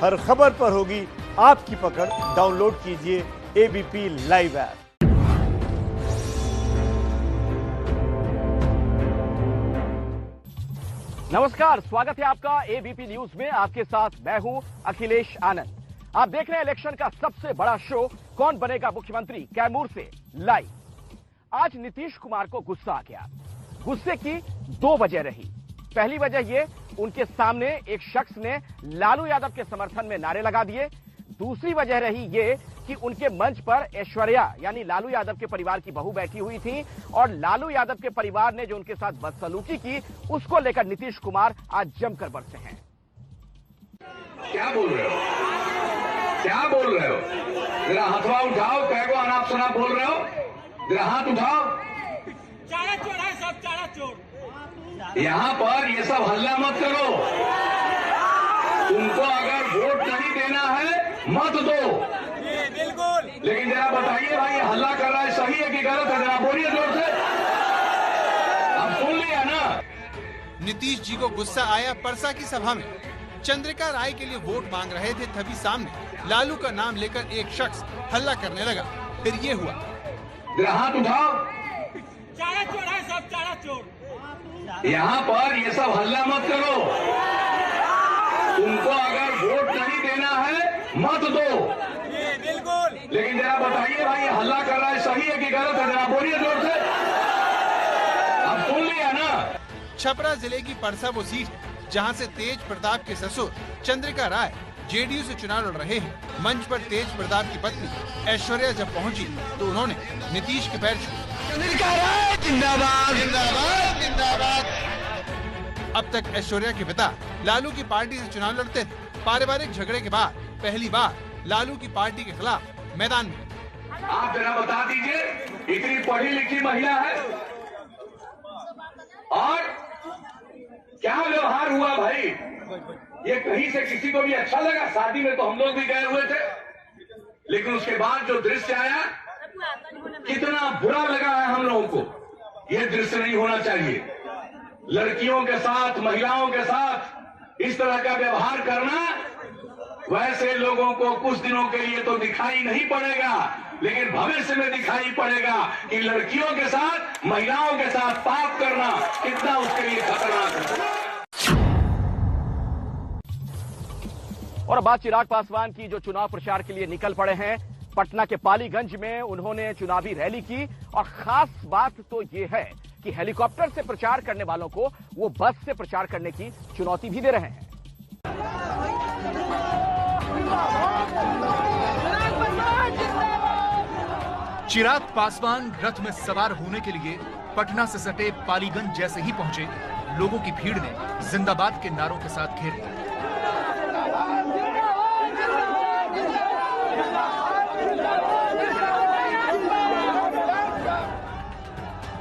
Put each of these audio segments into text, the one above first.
हर खबर पर होगी आपकी पकड़। डाउनलोड कीजिए एबीपी लाइव ऐप। नमस्कार, स्वागत है आपका एबीपी न्यूज में। आपके साथ मैं हूं अखिलेश आनंद। आप देख रहे हैं इलेक्शन का सबसे बड़ा शो कौन बनेगा मुख्यमंत्री, कैमूर से लाइव। आज नीतीश कुमार को गुस्सा आ गया। गुस्से की दो वजह रही। पहली वजह ये, उनके सामने एक शख्स ने लालू यादव के समर्थन में नारे लगा दिए। दूसरी वजह रही ये कि उनके मंच पर ऐश्वर्या यानी लालू यादव के परिवार की बहू बैठी हुई थी और लालू यादव के परिवार ने जो उनके साथ बदसलूकी की, उसको लेकर नीतीश कुमार आज जमकर बरसे हैं। क्या बोल रहे हो? क्या बोल रहे हो? जरा हथवा उठाओ। कैगो अनाप शनाप बोल रहे हो? जरा हाथ उठाओ। चारा चोर है सब, चारा चोर। यहाँ पर ये सब हल्ला मत करो। तुमको अगर वोट नहीं देना है मत दो, बिल्कुल। लेकिन जरा बताइए भाई, ये हल्ला कर रहा है सही है कि गलत है? जरा बोलिए जोर से। अब सुन लिया ना। नीतीश जी को गुस्सा आया परसा की सभा में। चंद्रिका राय के लिए वोट मांग रहे थे, तभी सामने लालू का नाम लेकर एक शख्स हल्ला करने लगा। फिर ये हुआ। जरा हाथ उठाओ। चारा चोर है सब, चारा चोर। यहाँ पर ये सब हल्ला मत करो। तुमको अगर वोट नहीं देना है मत दो, बिल्कुल। लेकिन जरा बताइए भाई, ये हल्ला कर रहा है सही है कि गलत है? जरा बोलिए जोर से। अब सुन लिया ना। छपरा जिले की परसा वो सीट है जहां से तेज प्रताप के ससुर चंद्रिका राय जेडीयू से चुनाव लड़ रहे हैं। मंच पर तेज प्रताप की पत्नी ऐश्वर्या जब पहुंची तो उन्होंने नीतीश के पैर छुए। चंद्रिका राय जिंदाबाद, जिंदाबाद, जिंदाबाद। अब तक ऐश्वर्या के पिता लालू की पार्टी से चुनाव लड़ते थे। पारिवारिक झगड़े के बाद पहली बार लालू की पार्टी के खिलाफ मैदान में। आप जरा बता दीजिए, इतनी पढ़ी लिखी महिला है और क्या व्यवहार हुआ भाई? ये कहीं से किसी को भी अच्छा लगा? शादी में तो हम लोग भी गए हुए थे, लेकिन उसके बाद जो दृश्य आया कितना बुरा लगा है हम लोगों को। ये दृश्य नहीं होना चाहिए। लड़कियों के साथ, महिलाओं के साथ इस तरह का व्यवहार करना वैसे लोगों को कुछ दिनों के लिए तो दिखाई नहीं पड़ेगा, लेकिन भविष्य में दिखाई पड़ेगा कि लड़कियों के साथ, महिलाओं के साथ पाप करना कितना उसके लिए खतरनाक है। और अब बात चिराग पासवान की, जो चुनाव प्रचार के लिए निकल पड़े हैं। पटना के पालीगंज में उन्होंने चुनावी रैली की और खास बात तो ये है कि हेलीकॉप्टर से प्रचार करने वालों को वो बस से प्रचार करने की चुनौती भी दे रहे हैं। चिराग पासवान रथ में सवार होने के लिए पटना से सटे पालीगंज जैसे ही पहुंचे, लोगों की भीड़ ने जिंदाबाद के नारों के साथ घेर लिया।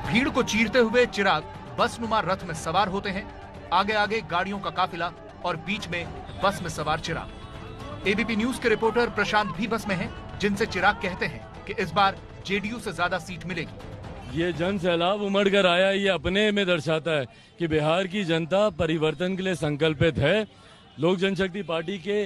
भीड़ को चीरते हुए चिराग बसनुमा रथ में सवार होते हैं। आगे आगे गाड़ियों का काफिला और बीच में बस में सवार चिराग। एबीपी न्यूज के रिपोर्टर प्रशांत भी बस में हैं, जिनसे चिराग कहते हैं कि इस बार जेडीयू से ज्यादा सीट मिलेगी। ये जन सैलाब उमड़ कर आया, ये अपने में दर्शाता है कि बिहार की जनता परिवर्तन के लिए संकल्पित है। लोक जनशक्ति पार्टी के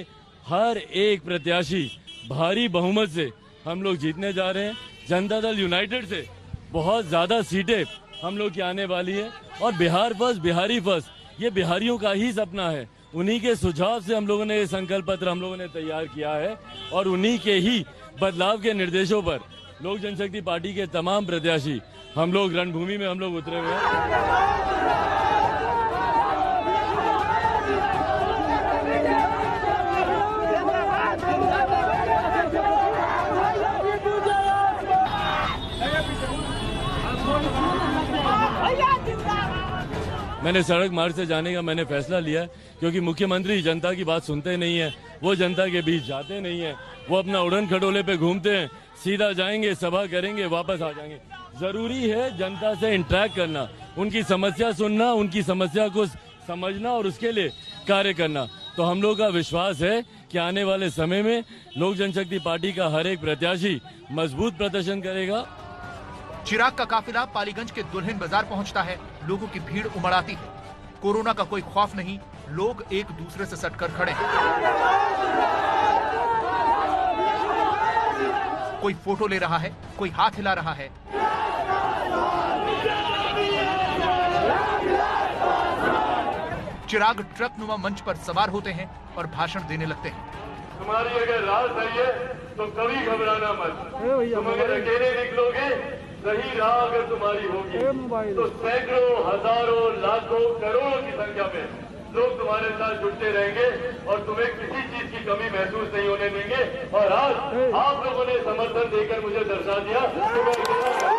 हर एक प्रत्याशी भारी बहुमत से हम लोग जीतने जा रहे हैं। जनता दल यूनाइटेड से बहुत ज्यादा सीटें हम लोग की आने वाली है और बिहार फर्स्ट, बिहारी फर्स्ट, ये बिहारियों का ही सपना है। उन्हीं के सुझाव से हम लोगों ने ये संकल्प पत्र हम लोगों ने तैयार किया है और उन्हीं के ही बदलाव के निर्देशों पर लोक जनशक्ति पार्टी के तमाम प्रत्याशी हम लोग रणभूमि में हम लोग उतरे हुए हैं। मैंने सड़क मार्ग से जाने का मैंने फैसला लिया, क्योंकि मुख्यमंत्री जनता की बात सुनते नहीं है, वो जनता के बीच जाते नहीं है, वो अपना उड़न खटोले पे घूमते हैं, सीधा जाएंगे, सभा करेंगे, वापस आ जाएंगे। जरूरी है जनता से इंटरेक्ट करना, उनकी समस्या सुनना, उनकी समस्या को समझना और उसके लिए कार्य करना। तो हम लोग का विश्वास है कि आने वाले समय में लोक जनशक्ति पार्टी का हर एक प्रत्याशी मजबूत प्रदर्शन करेगा। चिराग का काफिला पालीगंज के दुल्हिन बाजार पहुंचता है। लोगों की भीड़ उमड़ आती है। कोरोना का कोई खौफ नहीं, लोग एक दूसरे से सटकर खड़े हैं। कोई फोटो ले रहा है, कोई हाथ हिला रहा है। चिराग ट्रक नुमा मंच पर सवार होते हैं और भाषण देने लगते हैं। तुम्हारी अगर राह सही है तो कभी घबराना मत। तुम अगर अकेले निकलोगे, सही राह अगर तुम्हारी होगी तो सैकड़ों, हजारों, लाखों, करोड़ों की संख्या में लोग तुम्हारे साथ जुटते रहेंगे और तुम्हें किसी चीज की कमी महसूस नहीं होने देंगे। और आज आप लोगों ने समर्थन देकर मुझे दर्शा दिया कि मैं अकेला।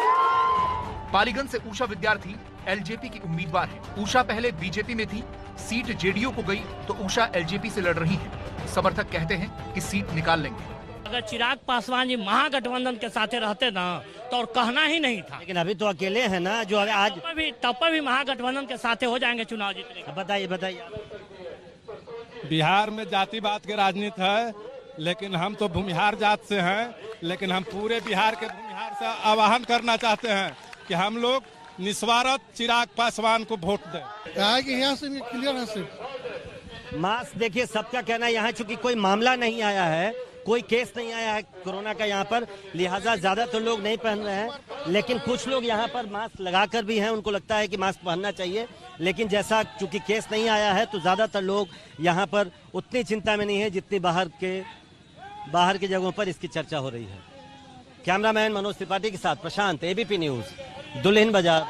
पालीगंज से उषा विद्यार्थी एलजेपी की उम्मीदवार है। उषा पहले बीजेपी में थी, सीट जेडीयू को गई तो उषा एलजेपी से लड़ रही है। समर्थक कहते हैं कि सीट निकाल लेंगे। अगर चिराग पासवान जी महागठबंधन के साथ रहते ना तो और कहना ही नहीं था, लेकिन अभी तो अकेले हैं ना, जो आज तब पर भी महागठबंधन के साथ हो जाएंगे चुनाव जीतने। बताइए बिहार में जातिवाद के राजनीति है, लेकिन हम तो भूमिहार जात से हैं, लेकिन हम पूरे बिहार के भूमिहार से आह्वान करना चाहते हैं कि हम लोग निस्वार्थ चिराग पासवान को वोट दें। यहाँ से क्लियर है सिर्फ मास्क। देखिए, सबका कहना है यहाँ चूंकि कोई मामला नहीं आया है, कोई केस नहीं आया है कोरोना का यहाँ पर, लिहाजा ज्यादा तो लोग नहीं पहन रहे हैं, लेकिन कुछ लोग यहाँ पर मास्क लगाकर भी हैं। उनको लगता है कि मास्क पहनना चाहिए, लेकिन जैसा चूंकि केस नहीं आया है तो ज्यादातर लोग यहाँ पर उतनी चिंता में नहीं है जितनी बाहर की जगहों पर इसकी चर्चा हो रही है। कैमरामैन मनोज त्रिपाठी के साथ प्रशांत, एबीपी न्यूज, दुल्हिन बाजार,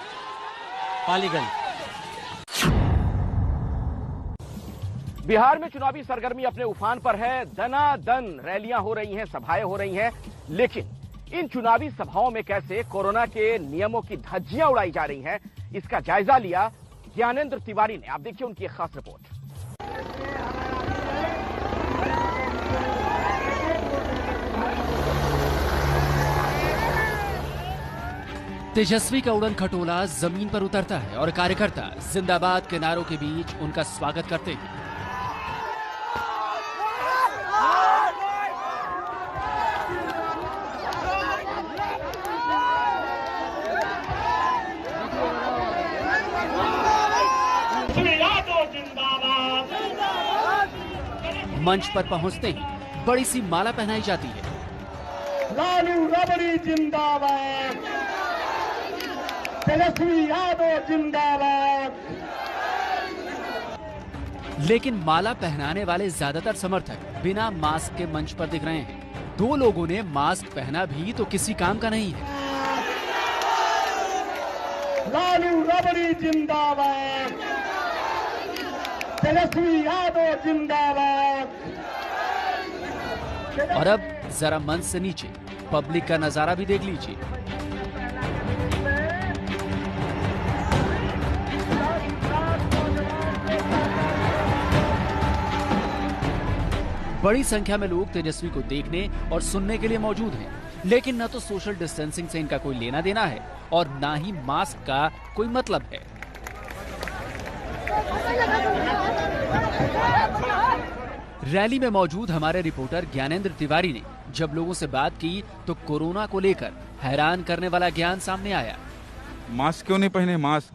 पालीगंज। बिहार में चुनावी सरगर्मी अपने उफान पर है। दनादन रैलियां हो रही हैं, सभाएं हो रही हैं, लेकिन इन चुनावी सभाओं में कैसे कोरोना के नियमों की धज्जियां उड़ाई जा रही हैं, इसका जायजा लिया ज्ञानेंद्र तिवारी ने। आप देखिए उनकी एक खास रिपोर्ट। तेजस्वी का उड़न खटोला जमीन पर उतरता है और कार्यकर्ता जिंदाबाद के नारों के बीच उनका स्वागत करते हैं। मंच पर पहुंचते ही बड़ी सी माला पहनाई जाती है। लालू रबड़ी जिंदाबाद, तेजस्वी यादव जिंदाबाद। लेकिन माला पहनाने वाले ज्यादातर समर्थक बिना मास्क के मंच पर दिख रहे हैं। दो लोगों ने मास्क पहना भी तो किसी काम का नहीं है। लालू रबड़ी जिंदाबाद, तेजस्वी यादव जिंदाबाद। और अब जरा मंच से नीचे पब्लिक का नजारा भी देख लीजिए। बड़ी संख्या में लोग तेजस्वी को देखने और सुनने के लिए मौजूद हैं, लेकिन न तो सोशल डिस्टेंसिंग से इनका कोई लेना देना है और ना ही मास्क का कोई मतलब है। रैली में मौजूद हमारे रिपोर्टर ज्ञानेंद्र तिवारी ने जब लोगों से बात की तो कोरोना को लेकर हैरान करने वाला ज्ञान सामने आया। मास्क क्यों नहीं पहने? मास्क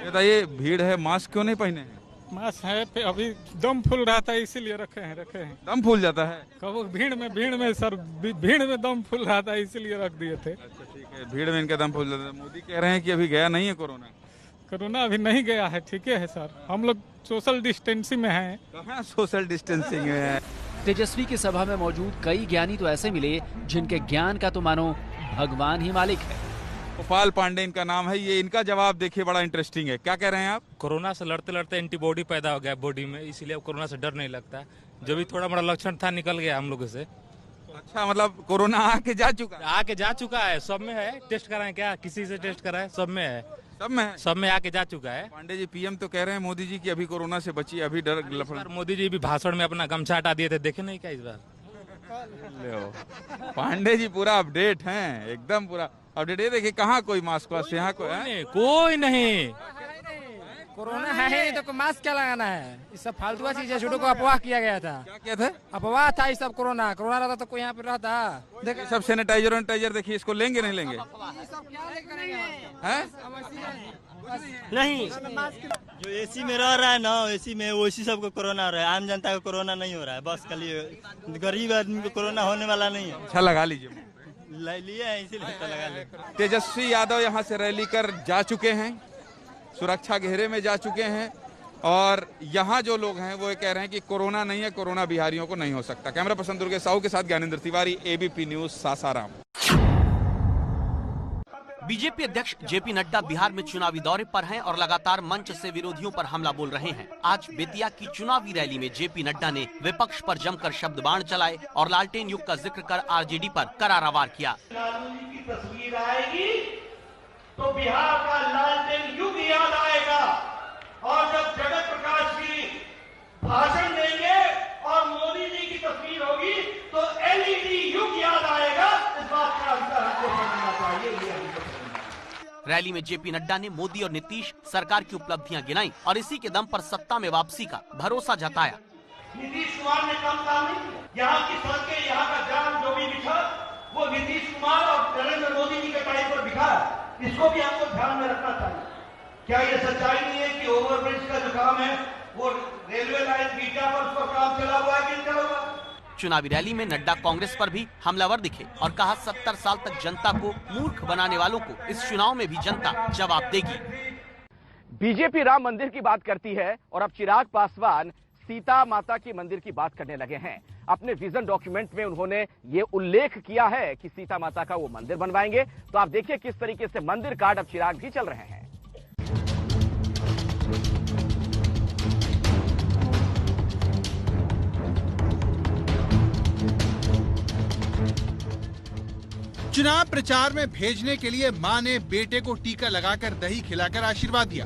बताइए, भीड़ है, मास्क क्यों नहीं पहने? मास्क है पे अभी दम फूल रहा था इसीलिए रखे हैं। दम फूल जाता है कब? भीड़ में सर, भीड़ में दम फूल रहा था इसीलिए रख दिए थे। अच्छा ठीक है, भीड़ में इनका दम फूल जाता है। मोदी कह रहे हैं कि अभी गया नहीं है कोरोना। कोरोना अभी नहीं गया है, ठीक है सर, हम लोग सोशल डिस्टेंसिंग में हैं। कहाँ सोशल डिस्टेंसिंग में है? तेजस्वी की सभा में मौजूद कई ज्ञानी तो ऐसे मिले जिनके ज्ञान का तो मानो भगवान ही मालिक है। गोपाल पांडे इनका नाम है। ये इनका जवाब देखिए, बड़ा इंटरेस्टिंग है। क्या कह रहे हैं आप? कोरोना से लड़ते लड़ते एंटीबॉडी पैदा हो गया बॉडी में, इसीलिए अब कोरोना से डर नहीं लगता। जो भी थोड़ा बड़ा लक्षण था निकल गया हम लोगों से। अच्छा, मतलब कोरोना आके जा चुका है, सब में है। टेस्ट कराएं क्या? किसी से टेस्ट कराएं? सब में है, सब में आके जा चुका है। पांडे जी पीएम तो कह रहे हैं मोदी जी की अभी कोरोना से बची, अभी डर। मोदी जी भी भाषण में अपना गमछा हटा दिए थे, देखे नहीं क्या इस बार? पांडे जी पूरा अपडेट हैं, एकदम पूरा अपडेट। ये देखिए, कहाँ कोई मास्क वास्क यहाँ कोई नहीं। कोरोना है ही नहीं तो मास्क क्या लगाना है? इस सब फालतू चीजें, छोटों को अफवाह किया गया था। क्या था? अफवाह था ये सब। कोरोना रहता तो कोई यहाँ पे रहता। देखिए सब सैनिटाइजर देखिए, इसको लेंगे नहीं लेंगे? नहीं। जो एसी में रह रहा है ना, एसी में वैसी सबको कोरोना हो रहा है, आम जनता को कोरोना नहीं हो रहा है। बस खाली गरीब आदमी को कोरोना होने वाला नहीं है। अच्छा लगा लीजिए, लिए हैं इसीलिए तो लगा ले। तेजस्वी यादव यहाँ से रैली कर जा चुके हैं, सुरक्षा घेरे में जा चुके हैं और यहाँ जो लोग हैं वो ये कह रहे हैं कि कोरोना नहीं है, कोरोना बिहारियों को नहीं हो सकता। कैमरा पर्सन दुर्गेश साहू के साथ Gyanendra Tiwari, ABP news, Sasaram. BJP अध्यक्ष जेपी नड्डा बिहार में चुनावी दौरे पर हैं और लगातार मंच से विरोधियों पर हमला बोल रहे हैं। आज बेतिया की चुनावी रैली में जेपी नड्डा ने विपक्ष पर जमकर शब्द बाण चलाए और लालटेन युग का जिक्र कर आरजेडी पर करारा वार किया। की तस्वीर आएगी तो बिहार का लालटेन युग याद आएगा और जब जगत प्रकाश जी भाषण देंगे और मोदी जी की तस्वीर होगी तो एलईडी युग याद आएगा। इस बात का अंतर हमको समझना चाहिए। रैली में जेपी नड्डा ने मोदी और नीतीश सरकार की उपलब्धियां गिनाई और इसी के दम पर सत्ता में वापसी का भरोसा जताया। नीतीश कुमार ने कम काम नहीं किया। यहाँ की सड़कें, यहाँ का जाम जो भी बिछा वो नीतीश कुमार और नरेंद्र मोदी जी के टाइम पर बिखा। इसको भी हमको ध्यान में रखना चाहिए। क्या ये सच्चाई नहीं है कि ओवरब्रिज का जो काम है वो रेलवे लाइन बीटा पर उसका काम चला हुआ है कि नहीं चला हुआ? चुनावी रैली में नड्डा कांग्रेस पर भी हमलावर दिखे और कहा 70 साल तक जनता को मूर्ख बनाने वालों को इस चुनाव में भी जनता जवाब देगी। बीजेपी राम मंदिर की बात करती है और अब चिराग पासवान सीता माता के मंदिर की बात करने लगे हैं। अपने विजन डॉक्यूमेंट में उन्होंने ये उल्लेख किया है कि सीता माता का वो मंदिर बनवाएंगे। तो आप देखिए किस तरीके से मंदिर कार्ड अब चिराग भी चल रहे हैं। चुनाव प्रचार में भेजने के लिए मां ने बेटे को टीका लगाकर दही खिलाकर आशीर्वाद दिया।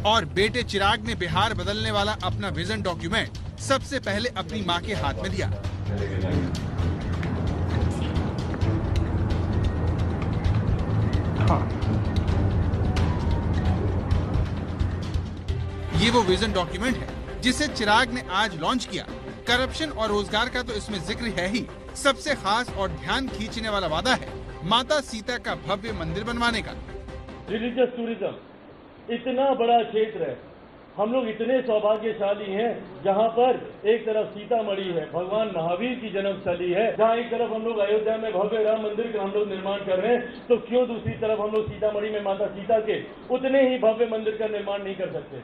और बेटे चिराग ने बिहार बदलने वाला अपना विजन डॉक्यूमेंट सबसे पहले अपनी मां के हाथ में दिया। ये वो विजन डॉक्यूमेंट है जिसे चिराग ने आज लॉन्च किया। करप्शन और रोजगार का तो इसमें जिक्र है ही। सबसे खास और ध्यान खींचने वाला वादा है माता सीता का भव्य मंदिर बनवाने का। रिलीजियस टूरिज्म इतना बड़ा क्षेत्र है, हम लोग इतने सौभाग्यशाली हैं जहां पर एक तरफ सीतामढ़ी है, भगवान महावीर की जन्मस्थली है, जहां एक तरफ हम लोग अयोध्या में भव्य राम मंदिर का हम लोग निर्माण कर रहे हैं, तो क्यों दूसरी तरफ हम लोग सीतामढ़ी में माता सीता के उतने ही भव्य मंदिर का निर्माण नहीं कर सकते?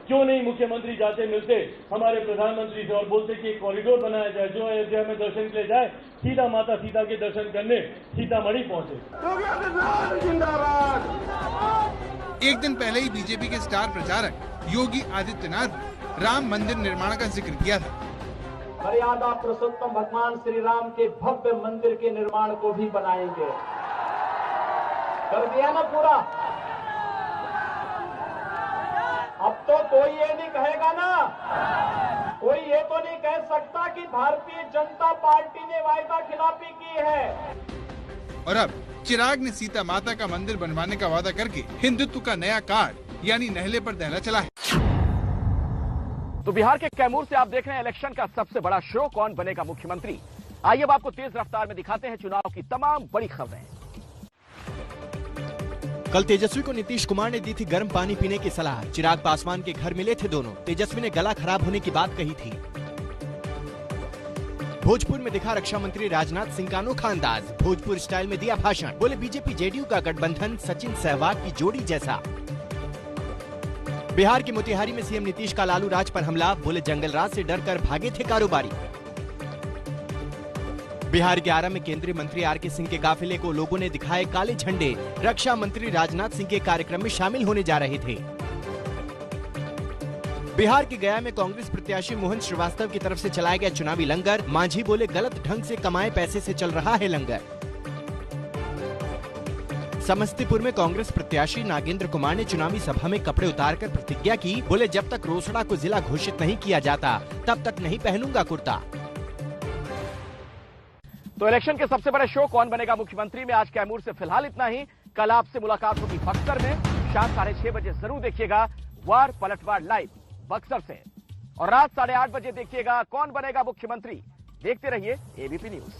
क्यों नहीं मुख्यमंत्री जाते मिलते हमारे प्रधानमंत्री से और बोलते कि एक कॉरिडोर बनाया जाए, जो अयोध्या में दर्शन के लिए जाए सीधा माता सीता के दर्शन करने सीतामढ़ी पहुंचे। एक दिन पहले ही बीजेपी के स्टार प्रचारक योगी आदित्यनाथ राम मंदिर निर्माण का जिक्र किया था। मर्यादा पुरुषोत्तम भगवान श्री राम के भव्य मंदिर के निर्माण को भी बनाएंगे। कर दिया ना पूरा। अब तो कोई ये नहीं कहेगा ना, कोई ये तो नहीं कह सकता कि भारतीय जनता पार्टी ने वायदा खिलाफी की है। और अब चिराग ने सीता माता का मंदिर बनवाने का वादा करके हिंदुत्व का नया कार्ड यानी नहले पर दहला चला है। तो बिहार के कैमूर से आप देख रहे हैं इलेक्शन का सबसे बड़ा शो, कौन बनेगा मुख्यमंत्री। आइए अब आपको तेज रफ्तार में दिखाते हैं चुनाव की तमाम बड़ी खबरें। कल तेजस्वी को नीतीश कुमार ने दी थी गर्म पानी पीने की सलाह। चिराग पासवान के घर मिले थे दोनों। तेजस्वी ने गला खराब होने की बात कही थी। भोजपुर में दिखा रक्षा मंत्री राजनाथ सिंह का अनोखा अंदाज। भोजपुर स्टाइल में दिया भाषण। बोले बीजेपी जेडीयू का गठबंधन सचिन सहवाग की जोड़ी जैसा। बिहार के मोतिहारी में सीएम नीतीश का लालू राज पर हमला। बोले जंगलराज से डरकर भागे थे कारोबारी। बिहार के आरा में केंद्रीय मंत्री आर के सिंह के काफिले को लोगों ने दिखाए काले झंडे। रक्षा मंत्री राजनाथ सिंह के कार्यक्रम में शामिल होने जा रहे थे। बिहार के गया में कांग्रेस प्रत्याशी मोहन श्रीवास्तव की तरफ से चलाया गया चुनावी लंगर। मांझी बोले गलत ढंग से कमाए पैसे से चल रहा है लंगर। समस्तीपुर में कांग्रेस प्रत्याशी नागेंद्र कुमार ने चुनावी सभा में कपड़े उतारकर प्रतिज्ञा की। बोले जब तक रोसड़ा को जिला घोषित नहीं किया जाता तब तक नहीं पहनूंगा कुर्ता। तो इलेक्शन के सबसे बड़े शो कौन बनेगा मुख्यमंत्री में आज कैमूर से फिलहाल इतना ही। कल आपसे मुलाकात होगी बक्सर में। शाम 6:30 बजे जरूर देखिएगा वार पलटवार लाइव बक्सर से, और रात 8:30 बजे देखिएगा कौन बनेगा मुख्यमंत्री देखते रहिए एबीपी न्यूज।